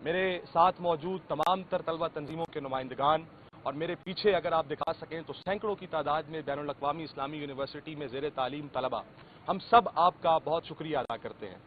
میرے ساتھ موجود تمام تر طلبہ تنظیموں کے نمائندگان اور میرے پیچھے اگر آپ دکھا سکیں تو سینکڑوں کی تعداد میں بین الاقوامی اسلامی یونیورسٹی میں زیر تعلیم طلبہ، ہم سب آپ کا بہت شکریہ ادا کرتے ہیں۔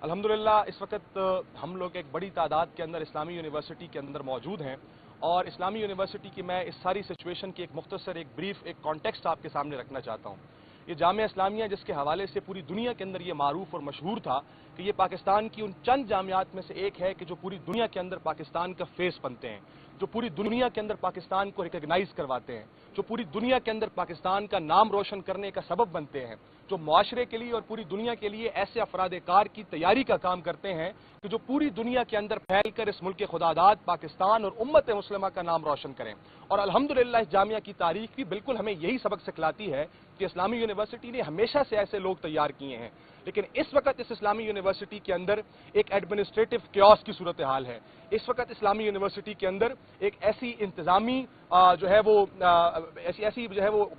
الحمدللہ اس وقت ہم لوگ ایک بڑی تعداد کے اندر اسلامی یونیورسٹی کے اندر موجود ہیں، اور اسلامی یونیورسٹی کی میں اس ساری سچویشن کی ایک مختصر ایک کانٹیکسٹ آپ کے سامنے رکھنا چاہتا ہوں۔ یہ جامعہ اسلامیہ جس کے حوالے سے پوری دنیا کے اندر یہ معروف اور مشہور تھا کہ یہ پاکستان کی ان چند جامعات میں سے ایک ہے کہ جو پوری دنیا کے اندر پاکستان کا فیس بنتے ہیں، جو پوری دنیا کے اندر پاکستان کو ریکگنائز کرواتے ہیں، جو پوری دنیا کے اندر پاکستان کا نام روشن کرنے کا سبب بنتے ہیں، جو معاشرے کے لیے اور پوری دنیا کے لیے ایسے افراد کار کی تیاری کا کام کرتے ہیں کہ جو پوری دنیا کے اندر پھیل کر اس ملک خداداد پاکستان اور امت مسلمہ کا نام روشن کریں۔ اور الحمدللہ اس جامعہ کی تاریخ بھی بالکل ہمیں یہی سبق سکھلاتی ہے کہ اسلامی یونیورسٹی نے ہمیشہ سے ایسے لوگ تیار کیے ہیں، لیکن اس وقت اس اسلامی یونیورسٹی کے اندر ایک ایڈمنسٹریٹو کیوس کی صورتحال ہے۔ اس وقت اسلامی یونیورسٹی کے اندر ایک ایسی انتظامی ایسی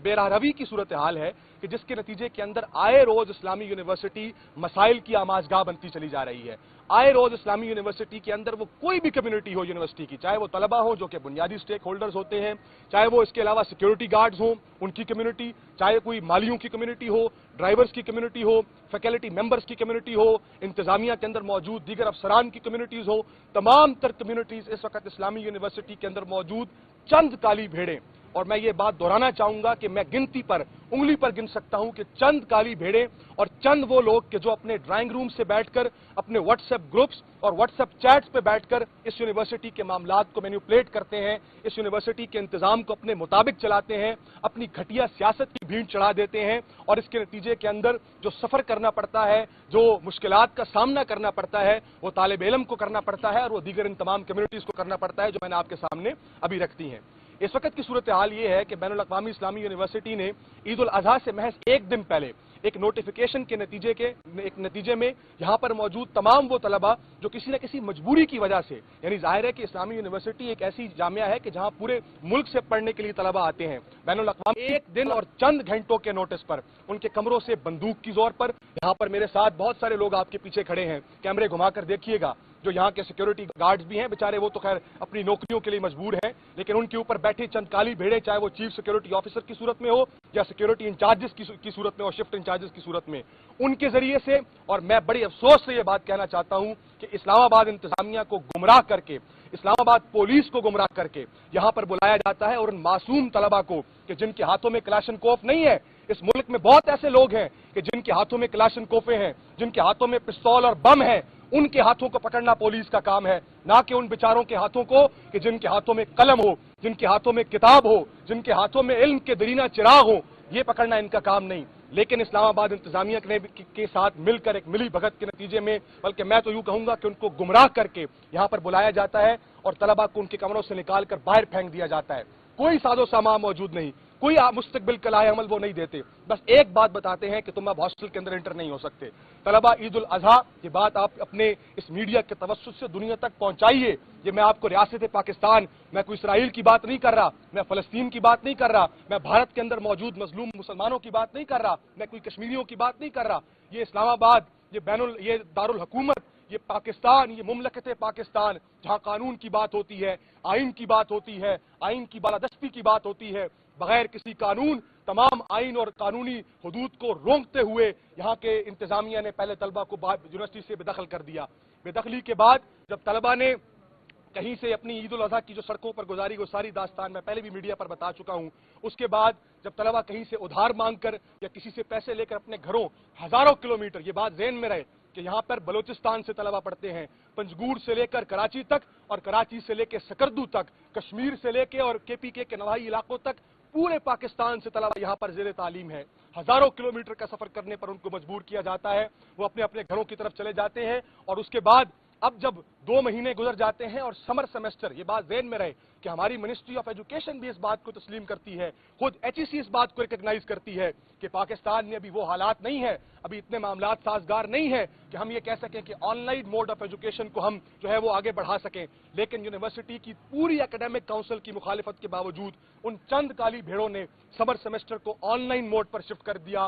بے روی کی صورتحال ہے کہ جس کے نتیجے کے اندر آئے روز اسلامی یونیورسٹی مسائل کی آماجگاہ بنتی چلی جا رہی ہے۔ آئے روز اسلامی یونیورسٹی کے اندر وہ کوئی بھی کمیونٹی ہو یونیورسٹی کی، چاہے وہ طلبہ ہوں جو کہ بنیادی سٹیک ہولڈرز ہوتے ہیں، چاہے وہ اس کے علاوہ سیکیورٹی گارڈز ہوں ان کی کمیونٹی، چاہے کوئی مالیوں کی کمیونٹی ہو، ڈرائیورز کی کمیونٹی ہو، فیکلٹی ممبرز کی کمیونٹی ہو، انتظامیہ کے اندر موجود دیگر افسران کی کمیونٹیز ہو، تمام تر کمیونٹیز اس وقت اسلامی یونیورسٹی کے اندر موجود چند کالی بھیڑیں، اور میں یہ بات دہرانا چاہوں گا کہ میں گنتی پر انگلی پر گن سکتا ہوں کہ چند کالی بھیڑیں اور چند وہ لوگ کہ جو اپنے ڈرائنگ روم سے بیٹھ کر اپنے واٹس ایپ گروپس اور واٹس ایپ چیٹس پہ بیٹھ کر اس یونیورسٹی کے معاملات کو مینیپولیٹ کرتے ہیں، اس یونیورسٹی کے انتظام کو اپنے مطابق چلاتے ہیں، اپنی گھٹیا سیاست کی بھیڑ چڑھا دیتے ہیں، اور اس کے نتیجے کے اندر جو سفر کرنا پڑتا ہے، جو مشکلات کا سامنا کرنا پڑتا ہے، وہ طالب علم کو کرنا پڑتا ہے اور وہ دیگر ان تمام کمیونٹیز کو کرنا پڑتا ہے جو میں نے آپ کے سامنے ابھی رکھتی ہیں۔ اس وقت کی صورتحال یہ ہے کہ بین الاقوامی اسلامی یونیورسٹی نے عید الاضحیٰ سے محض ایک دن پہلے ایک نوٹیفیکیشن کے نتیجے میں یہاں پر موجود تمام وہ طلبہ جو کسی نہ کسی مجبوری کی وجہ سے، یعنی ظاہر ہے کہ اسلامی یونیورسٹی ایک ایسی جامعہ ہے کہ جہاں پورے ملک سے پڑھنے کے لیے طلبہ آتے ہیں، بین الاقوامی ایک دن اور چند گھنٹوں کے نوٹس پر ان کے کمروں سے بندوق کی زور پر، یہاں پر میرے ساتھ بہت سارے لوگ آپ کے پیچھے کھڑے ہیں، کیمرے گھما کر دیکھیے گا، جو یہاں کے سیکیورٹی گارڈز بھی ہیں بیچارے وہ تو خیر اپنی نوکریوں کے لیے مجبور ہیں، لیکن ان کے اوپر بیٹھے چند کالی بھیڑیں، چاہے وہ چیف سیکیورٹی آفیسر کی صورت میں ہو یا سیکیورٹی انچارجز کی صورت میں ہو، شفٹ انچارجز کی صورت میں، ان کے ذریعے سے، اور میں بڑی افسوس سے یہ بات کہنا چاہتا ہوں کہ اسلام آباد انتظامیہ کو گمراہ کر کے، اسلام آباد پولیس کو گمراہ کر کے یہاں پر بلایا جاتا ہے، اور ان معصوم طلبہ کو کہ جن کے ہاتھوں میں کلاشن کوف نہیں ہے، اس ملک میں بہت ایسے لوگ ہیں کہ جن کے ہاتھوں میں کلاشن کوفے ہیں، جن کے ہاتھوں میں پستول اور بم ہیں، ان کے ہاتھوں کو پکڑنا پولیس کا کام ہے، نہ کہ ان بیچاروں کے ہاتھوں کو کہ جن کے ہاتھوں میں قلم ہو، جن کے ہاتھوں میں کتاب ہو، جن کے ہاتھوں میں علم کے درینہ چراغ ہو، یہ پکڑنا ان کا کام نہیں۔ لیکن اسلام آباد انتظامیہ کے ساتھ مل کر ایک ملی بھگت کے نتیجے میں، بلکہ میں تو یوں کہوں گا کہ ان کو گمراہ کر کے یہاں پر بلایا جاتا ہے اور طلبہ کو ان کے کمروں سے نکال کر باہر پھینک دیا جاتا ہے۔ کوئی ساز و سامان موجود نہیں، کوئی مستقبل کا لائحہ عمل وہ نہیں دیتے، بس ایک بات بتاتے ہیں کہ تم اب ہاسٹل کے اندر انٹر نہیں ہو سکتے۔ طلبہ عید الاضحیٰ یہ بات آپ اپنے اس میڈیا کے توسط سے دنیا تک پہنچائیے، یہ میں آپ کو ریاست پاکستان، میں کوئی اسرائیل کی بات نہیں کر رہا، میں فلسطین کی بات نہیں کر رہا، میں بھارت کے اندر موجود مظلوم مسلمانوں کی بات نہیں کر رہا، میں کوئی کشمیریوں کی بات نہیں کر رہا، یہ اسلام آباد، یہ دارالحکومت، یہ پاکستان، یہ مملکت پاکستان، جہاں قانون کی بات ہوتی ہے، آئین کی بات ہوتی ہے، آئین کی بالادستی کی بات ہوتی ہے، بغیر کسی قانون تمام آئین اور قانونی حدود کو رونگتے ہوئے یہاں کے انتظامیہ نے پہلے طلبہ کو یونیورسٹی سے بے دخل کر دیا۔ بے دخلی کے بعد جب طلبہ نے کہیں سے اپنی عید الاضحیٰ کی جو سڑکوں پر گزاری وہ ساری داستان میں پہلے بھی میڈیا پر بتا چکا ہوں، اس کے بعد جب طلبہ کہیں سے ادھار مانگ کر یا کسی سے پیسے لے کر اپنے گھروں ہزاروں کلومیٹر، یہ بات ذہن میں رہے کہ یہاں پر بلوچستان سے طلبہ پڑھتے ہیں، پنجگور سے لے کر کراچی تک اور کراچی سے لے کے سکردو تک، کشمیر سے لے کے اور کے پی کے نواحی علاقوں تک، پورے پاکستان سے طلبہ یہاں پر زیر تعلیم ہے، ہزاروں کلومیٹر کا سفر کرنے پر ان کو مجبور کیا جاتا ہے، وہ اپنے اپنے گھروں کی طرف چلے جاتے ہیں، اور اس کے بعد اب جب 2 مہینے گزر جاتے ہیں اور سمر سیمسٹر، یہ بات ذہن میں رہے کہ ہماری منسٹری آف ایجوکیشن بھی اس بات کو تسلیم کرتی ہے، خود ایچ ای سی اس بات کو ریکگنائز کرتی ہے کہ پاکستان میں ابھی وہ حالات نہیں ہے، ابھی اتنے معاملات سازگار نہیں ہیں کہ ہم یہ کہہ سکیں کہ online mode of education کو ہم وہ آگے بڑھا سکیں، لیکن یونیورسٹی کی پوری اکیڈیمک کونسل کی مخالفت کے باوجود ان چند کالی بھیڑوں نے سمر سیمسٹر کو آن لائن موڈ پر شفٹ کر دیا۔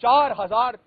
4000